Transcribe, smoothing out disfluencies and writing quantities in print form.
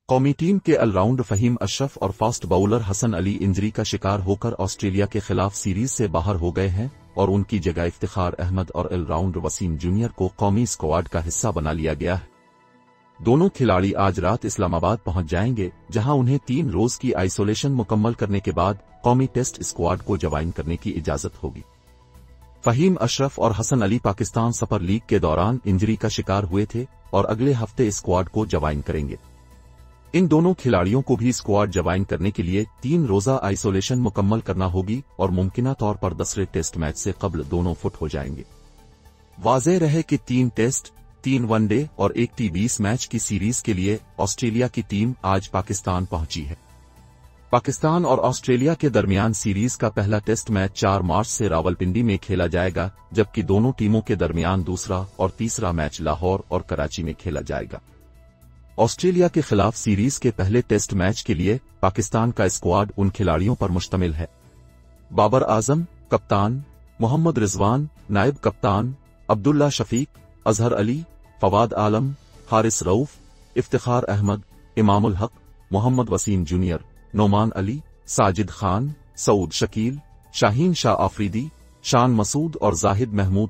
कौमी टीम के ऑलराउंडर फहीम अशरफ और fast bowler Hasan Ali injury का शिकार होकर ऑस्ट्रेलिया के खिलाफ सीरीज से बाहर हो गए हैं और उनकी जगह इफ्तिखार अहमद और ऑलराउंडर वसीम जूनियर को कौमी स्क्वाड का हिस्सा बना लिया गया है। दोनों खिलाड़ी आज रात इस्लामाबाद पहुंच जाएंगे, जहां उन्हें 3 रोज की आइसोलेशन मुकम्मल करने के बाद कौमी टेस्ट स्क्वाड को ज्वाइन करने की इजाजत होगी। फहीम अशरफ और हसन अली पाकिस्तान सुपर लीग के दौरान इंजरी का शिकार हुए थे और अगले हफ्ते स्क्वाड को ज्वाइन करेंगे। इन दोनों खिलाड़ियों को भी स्क्वाड ज्वाइन करने के लिए 3 रोजा आइसोलेशन मुकम्मल करना होगी और मुमकिना तौर पर दूसरे टेस्ट मैच से कबल दोनों फुट हो जाएंगे। वाज़ेह रहे कि 3 टेस्ट, 3 वनडे और 1 T20 मैच की सीरीज के लिए ऑस्ट्रेलिया की टीम आज पाकिस्तान पहुंची है। पाकिस्तान और ऑस्ट्रेलिया के दरमियान सीरीज का पहला टेस्ट मैच 4 मार्च से रावलपिंडी में खेला जाएगा, जबकि दोनों टीमों के दरमियान दूसरा और तीसरा मैच लाहौर और कराची में खेला जाएगा। ऑस्ट्रेलिया के खिलाफ सीरीज के पहले टेस्ट मैच के लिए पाकिस्तान का स्क्वाड उन खिलाड़ियों पर मुश्तमिल है: बाबर आजम कप्तान, मोहम्मद रिजवान नायब कप्तान, अब्दुल्ला शफीक, अजहर अली, फवाद आलम, हारिस रऊफ, इफ्तिखार अहमद, इमामुल हक, मोहम्मद वसीम जूनियर, नोमान अली, साजिद खान, सऊद शकील, शाहीन शाह आफरीदी, शान मसूद और जाहिद महमूद